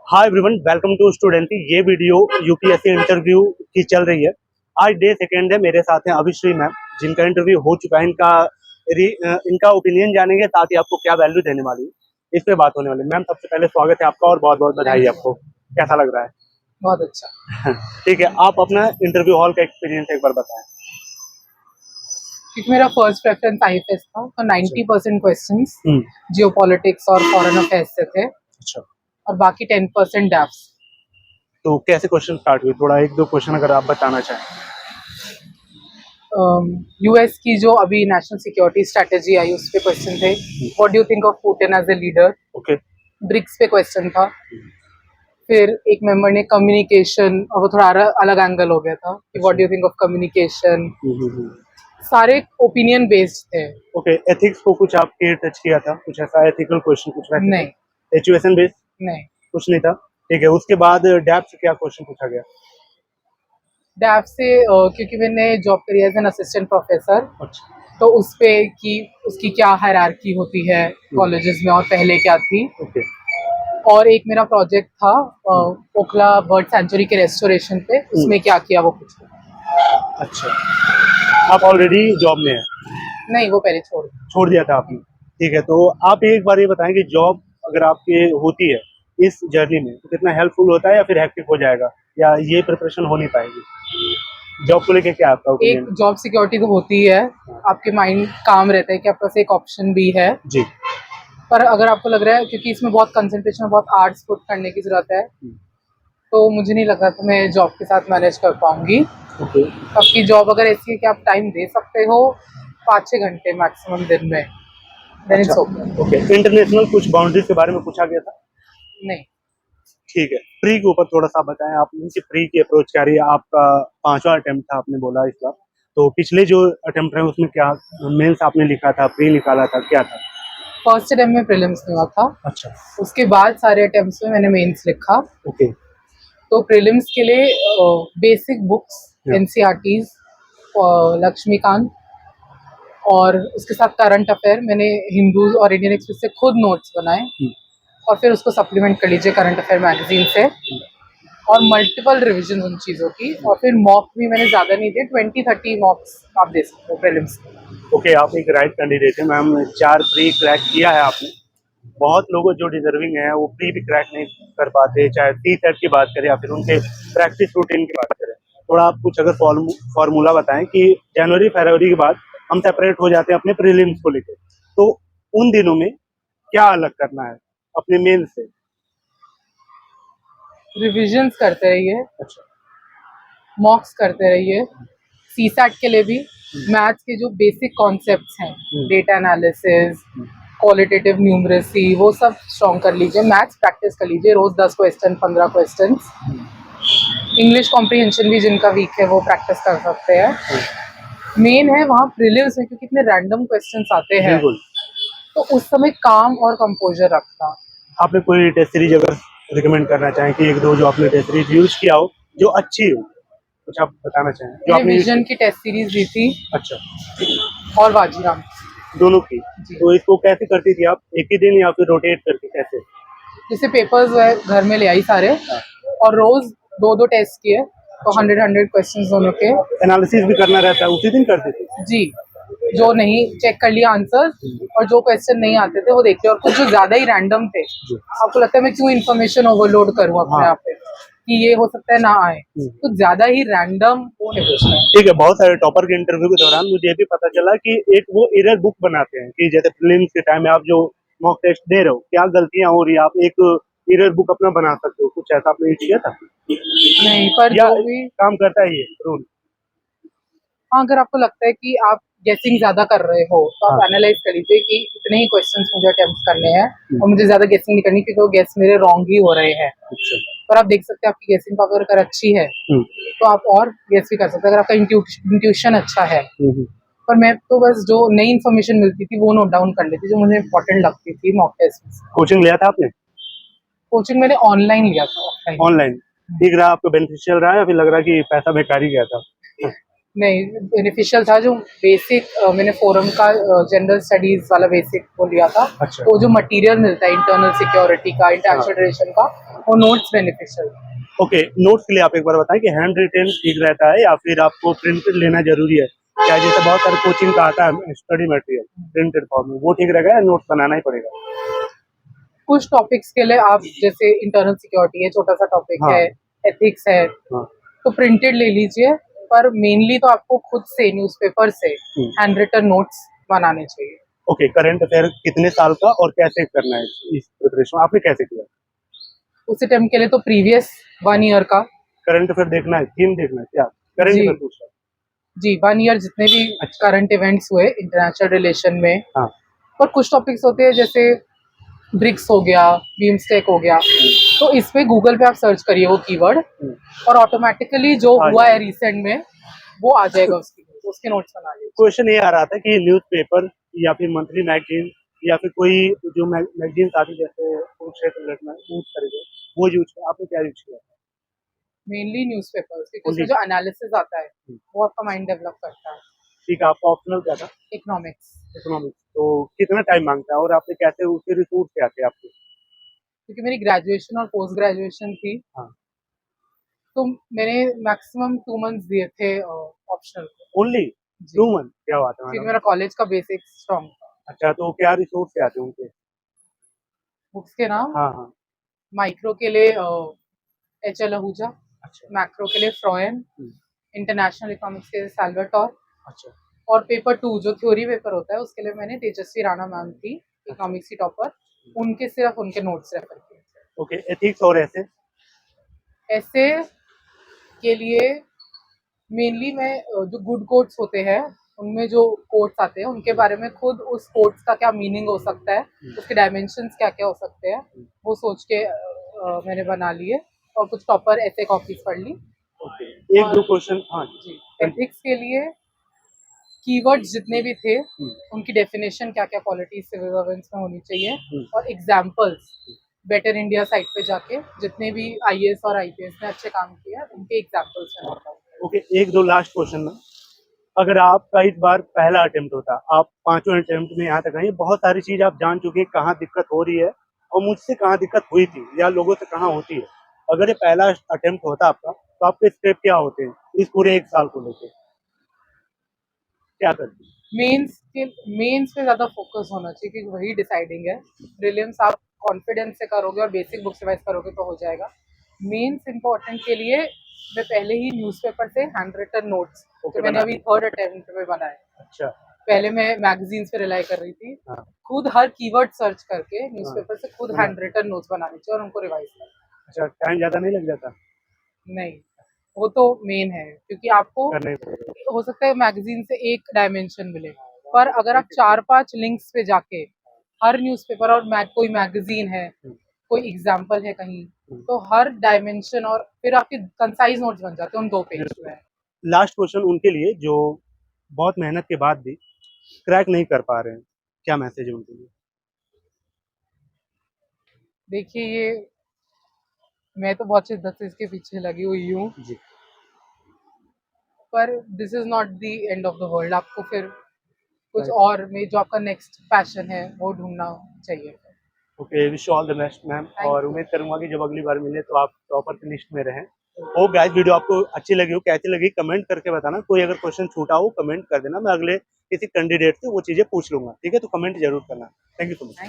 Hi everyone, welcome to student. ये video UPSC interview की चल रही है। आज डे सेकेंड है। मेरे साथ हैं अभिश्री मैम, जिनका इंटरव्यू हो चुका है। इनका ओपिनियन जानेंगे, साथ ही आपको क्या वैल्यू देने वाली है इस पे बात होने वाली है। मैम, सबसे पहले स्वागत है आपका और बहुत बहुत बधाई है आपको। कैसा लग रहा है? बहुत अच्छा। ठीक है, आप अपना इंटरव्यू हॉल का एक्सपीरियंस एक बार बताएं। क्योंकि मेरा फर्स्ट प्रेफरेंस आईएफएस था, तो 90% क्वेश्चंस जियोपॉलिटिक्स और फॉरेन अफेयर्स से थे। अच्छा, और बाकी 10% डैफ्स। तो कैसे क्वेश्चन स्टार्ट हुए? थोड़ा एक दो क्वेश्चन अगर आप बताना चाहें। यूएस की जो अभी नेशनल सिक्योरिटी स्ट्रेटेजी आई उस पे क्वेश्चन थे। What do you think of Putin as a leader? Okay. BRICS पे क्वेश्चन था। फिर एक मेंबर ने कम्युनिकेशन, और वो थोड़ा अलग एंगल हो गया था कि what do you think of communication. सारे ओपिनियन बेस्ड थे। ओके, एथिक्स को कुछ आपके टच किया था? कुछ ऐसा एथिकल क्वेश्चन कुछ रखे? नहीं एजुकेशन बेस्ड नहीं। कुछ नहीं था। ठीक है, उसके बाद डैप से क्या क्वेश्चन पूछा गया? डैफ से क्योंकि मैंने जॉब करी एज एन असिस्टेंट प्रोफेसर, अच्छा। तो उस पे कि उसकी क्या हायरार्की होती है कॉलेजेस में और पहले क्या थी। ओके। और एक मेरा प्रोजेक्ट था ओखला बर्ड सेंचुरी के रेस्टोरेशन पे, उसमें क्या किया वो कुछ। अच्छा, आप ऑलरेडी जॉब में हैं? नहीं, वो पहले छोड़ दिया था आपने? ठीक है, तो आप एक बार ये बताएं कि जॉब अगर आपकी होती है इस जर्नी में तो कितना हेल्पफुल होता है या फिर हेक्टिक हो जाएगा, या ये प्रिपरेशन हो नहीं पाएगी? जॉब को लेके क्या आपका ओपिनियन? एक जॉब सिक्योरिटी तो होती है, आपके माइंड काम रहता है कि आपके पास एक ऑप्शन भी है जी। पर अगर आपको लग रहा है क्योंकि इसमें बहुत कंसंट्रेशन और बहुत आर्ट्स पुट करने की जरूरत है, तो मुझे नहीं लग रहा था मैं जॉब के साथ मैनेज कर पाऊंगी। ओके। आपकी जॉब अगर ऐसी है कि आप टाइम दे सकते हो 5-6 घंटे मैक्सिमम दिन में, then it's okay. Okay, international कुछ बाउंड्रीज के बारे में पूछा गया था? नहीं। ठीक है, प्री के ऊपर थोड़ा सा बताएं आप, इनकी प्री की अप्रोच क्या रही है? आपका 5वां अटेम्प्ट था आपने बोला इस बार, तो पिछले जो अटेम्प्ट रहे उसमें क्या मेंस आपने लिखा था, प्री निकाला था, क्या था? फर्स्ट अटेम्प्ट में प्रीलिम्स हुआ था। अच्छा। उसके बाद सारे अटेम्प्ट्स में मैंने मेंस लिखा। ओके। तो प्रीलिम्स के लिए बेसिक बुक्स एनसीईआरटीज, लक्ष्मीकांत, और उसके साथ करंट अफेयर मैंने हिंदू और इंडियन एक्सप्रेस से खुद नोट्स बनाए, और फिर उसको सप्लीमेंट कर लीजिए करंट अफेयर मैगजीन से, और मल्टीपल रिविजन उन चीज़ों की। और फिर मॉक भी मैंने ज़्यादा नहीं दिए, 20-30 मॉक्स आप दे सकते हो प्रीलिम्स। ओके, आप एक राइट कैंडिडेट है मैम। 4 प्री क्रैक किया है आपने। बहुत लोग जो डिजर्विंग है वो प्री भी क्रैक नहीं कर पाते, चाहे टी सेट की बात करें या फिर उनके प्रैक्टिस रूटीन की बात करें। थोड़ा आप कुछ अगर फॉर्मूला बताएं कि जनवरी फरवरी के बाद हम सेपरेट हो जाते हैं अपने प्रीलिम्स को लेकर, तो उन दिनों में क्या अलग करना है अपने मेन से? रिविजन्स करते रहिए, अच्छा। मॉक्स करते रहिए। सीसैट के लिए भी मैथ्स के जो बेसिक कॉन्सेप्ट्स हैं, डेटा एनालिसिस, क्वालिटेटिव न्यूमरेसी, वो सब स्ट्रॉन्ग कर लीजिए। मैथ्स प्रैक्टिस कर लीजिए, रोज 10 क्वेश्चन, 15 क्वेश्चन। इंग्लिश कॉम्प्रिहेंशन भी जिनका वीक है वो प्रैक्टिस कर सकते हैं। मेन है वहाँ प्रीलिम्स में, क्योंकि इतने रैंडम क्वेश्चंस आते हैं, तो उस समय काम और कंपोजर रखना। आपने कोई टेस्ट सीरीज अगर रिकमेंड करना चाहें कि एक दो जो आपने टेस्ट सीरीज यूज किया हो जो अच्छी हो, कुछ आप बताना चाहें जो आपने विजन की टेस्ट सीरीज दी थी। अच्छा। और बाजीराम दोनों की? तो इसको कैसे करती थी आप, एक ही दिन या फिर रोटेट करके कैसे? जैसे पेपर्स घर में ले आई सारे, और रोज 2-2 टेस्ट किए, तो 100 क्वेश्चंस दोनों के। एनालिसिस भी करना रहता है, उसी दिन करते थे? जी, जो नहीं चेक कर लिया आंसर, और जो क्वेश्चन नहीं आते थे वो देखते। और कुछ जो ज्यादा ही रैंडम थे, आपको लगता है मैं क्यों इन्फॉर्मेशन ओवरलोड करूँ अपने आप पे कि ये हो सकता है ना आए, तो ज्यादा ही रैंडम वो नहीं पूछना है। ठीक है, बहुत सारे टॉपर के इंटरव्यू के दौरान मुझे ये भी पता चला कि एक वो एरर बुक बनाते हैं कि जैसे प्रीलिम्स के टाइम में आप जो मॉक टेस्ट दे रहे हो, क्या गलतियां हो रही है, आप एक एरर बुक अपना बना सकते हो। कुछ ऐसा आपने यूज किया था? नहीं, पर या जो भी काम करता है ये रूल? हाँ, अगर आपको लगता है कि आप गेसिंग ज्यादा कर रहे हो, तो आप एनालाइज कर लीजिए कि इतने ही क्वेश्चंस मुझे अटेम्प्ट करने हैं और मुझे ज्यादा गेसिंग नहीं करनी, क्योंकि वो गेस मेरे रॉन्ग ही हो रहे हैं। पर आप देख सकते हैं आपकी गेसिंग पावर अगर अच्छी है तो आप और गेस भी कर सकते हैं, अगर आपका इंट्यूशन अच्छा है। पर मैं तो बस जो नई इन्फॉर्मेशन मिलती थी वो नोट डाउन कर लेती, जो मुझे इंपॉर्टेंट लगती थी मॉक टेस्ट में। कोचिंग लिया था आपने? कोचिंग मैंने ऑनलाइन लिया था। ऑनलाइन ठीक रहा आपको? बेनिफिशियल रहा या फिर लग रहा कि पैसा बेकार ही गया था? नहीं, बेनिफिशियल था जो बेसिक मैंने फोरम का जनरल स्टडीज वाला बेसिक वो लिया था। अच्छा। वो जो मटेरियल मिलता है इंटरनल सिक्योरिटी का, इंटरनेशनल रिलेशन का, वो नोट्स बेनिफिशियल। ओके, नोट्स के लिए आप एक बार बताएं कि हैंड रिटेन ठीक रहता है या फिर आपको प्रिंटेड लेना जरूरी है? क्या जैसे बहुत सारे कोचिंग का आता है स्टडी मटेरियल प्रिंटेड फॉर्म में, वो ठीक रहेगा या नोट्स बनाना ही पड़ेगा? कुछ टॉपिक्स के लिए आप जैसे इंटरनल सिक्योरिटी है, छोटा सा टॉपिक हाँ। है, एथिक्स है, हाँ। तो प्रिंटेड ले लीजिए। पर मेनली तो आपको खुद से न्यूज़पेपर से हैंड रिटन नोट्स बनाने चाहिए। ओके, करंट अफेयर कितने साल का और कैसे करना है इस प्रिपरेशन आपने कैसे किया? उसी टाइम के लिए तो प्रीवियस 1 ईयर का। करंट अफेयर देखना है, थीम देखना है क्या? करंट जी अफेयर पूछ रहा जी, 1 ईयर जितने भी अच्छा। करंट इवेंट्स हुए इंटरनेशनल रिलेशन में। हाँ। और कुछ टॉपिक्स होते हैं जैसे ब्रिक्स हो गया, बीमस्टेक हो गया, तो इस पे गूगल पे आप सर्च करिए वो कीवर्ड और ऑटोमेटिकली जो आ हुआ है जाएगा। रिसेंट में वो आ जाएगा उसके नोट्स बना लीजिए। क्वेश्चन ये आ रहा था कि न्यूज़पेपर या फिर मंथली मैगजीन या फिर कोई जो मैगजीन आती है जैसे कुरुक्षेत्र लड़ना यूज करेंगे, वो यूज आपने क्या यूज किया? मेनली न्यूज़पेपर्स, क्योंकि उसमें Only- जो एनालिसिस आता है वो आपका माइंड डेवलप करता है। ठीक है, आपका ऑप्शनल क्या था? Economics, economics. तो कितना टाइम मांगता है और आपने कैसे उसके रिसोर्स क्या थे आपके? क्योंकि मेरी ग्रेजुएशन और पोस्ट ग्रेजुएशन थी, हाँ। तो मैंने मैक्सिमम 2 मंथ्स दिए थे ऑप्शनल को। ओनली जी, 2 मंथ? क्या बात है क्योंकि मैडम। मेरा कॉलेज का बेसिक स्ट्रॉन्ग था। अच्छा, तो क्या रिसोर्स क्या थे उनके? बुक्स के नाम, हाँ हाँ। माइक्रो के लिए एच.एल. आहूजा, अच्छा। मैक्रो के लिए फ्रॉयन, हम्म, इंटरनेशनल इकोनॉमिक्स के लिए सैल्वाटोर, अच्छा। और पेपर 2 जो थ्योरी पेपर होता है उसके लिए मैंने तेजस्वी राणा मैम थी, अच्छा। इकोनॉमिक्स की टॉपर, उनके सिर्फ उनके नोट्स रेफर किए थे। ओके, एथिक्स और ऐसे? ऐसे के लिए मेनली मैं जो गुड कोट्स होते हैं उनमें जो कोट्स आते हैं उनके बारे में खुद उस कोट्स का क्या मीनिंग हो सकता है, उसके डायमेंशंस क्या क्या हो सकते हैं, वो सोच के मैंने बना लिए और कुछ टॉपर ऐसे कॉपीज पढ़ ली। ओके, एक दो क्वेश्चन। हाँ जी, जी। एथिक्स के लिए कीवर्ड्स जितने भी थे हम्म, उनकी डेफिनेशन क्या क्या क्वालिटी सिविल सर्वेंट्स में होनी चाहिए, हम्म, और एग्जाम्पल्स बेटर इंडिया साइट पे जाके जितने भी आईएएस और आईपीएस ने अच्छे काम किए हैं उनके एग्जाम्पल्स में बताऊँ। ओके, एक दो लास्ट क्वेश्चन में, अगर आपका इस बार पहला अटेम्प्ट होता, आप पांचों अटेम्प्ट में यहाँ तक आई, बहुत सारी चीज आप जान चुके हैं कहाँ दिक्कत हो रही है और मुझसे कहाँ दिक्कत हुई थी या लोगों से कहाँ होती है, अगर ये पहला अटेम्प्ट होता आपका तो आपके स्टेप क्या होते हैं इस पूरे 1 साल को लेके, क्या करते? मेंस पे ज्यादा फोकस होना चाहिए क्योंकि वही डिसाइडिंग है। प्रीलिम्स आप कॉन्फिडेंस से करोगे और बेसिक बुक्स रिवाइज करोगे तो हो जाएगा। मेंस इंपॉर्टेंट के लिए मैं पहले ही न्यूज़पेपर से हैंड रिटन नोट्स ओके, मैंने बना अभी थर्ड अटेम्प्ट में बनाए। अच्छा। पहले मैं मैगजीन्स पे रिलाई कर रही थी, हाँ खुद हर कीवर्ड सर्च करके हाँ, न्यूज़पेपर से खुद बना। हैंड रिटन नोट्स बनाने चाहिए और उनको रिवाइज करना। अच्छा, टाइम ज्यादा नहीं लग जाता? नहीं, वो तो मेन है क्योंकि आपको करना ही पड़ेगा। हो सकता है मैगजीन से एक डायमेंशन मिले, पर अगर आप 4-5 लिंक्स पे जाके हर न्यूज़पेपर और कोई मैगजीन है, कोई एग्जाम्पल है कहीं, तो हर डायमेंशन और फिर आपके कंसाइज नोट्स बन जाते हैं उन 2 पेज में। लास्ट क्वेश्चन उनके लिए जो बहुत मेहनत के बाद भी क्रैक नहीं कर पा रहे हैं, क्या मैसेज है उनके लिए? देखिए ये मैं तो बहुत शिद्दत से इसके पीछे लगी हुई हूँ, जी। पर this is not the end of the world. आपको फिर कुछ Right. और में जो आपका नेक्स्ट पैशन है वो ढूंढना चाहिए। Okay, wish you all the best ma'am, thank और यू। उम्मीद करूंगा कि जब अगली बार मिले तो आप टॉपर की लिस्ट में रहें। ओ गाइस, वीडियो आपको अच्छी लगी हो, कैसी लगी कमेंट करके बताना, कोई अगर क्वेश्चन छूटा हो कमेंट कर देना, मैं अगले किसी कैंडिडेट से वो चीज़ें पूछ लूंगा, ठीक है? तो कमेंट जरूर करना। Thank you so much.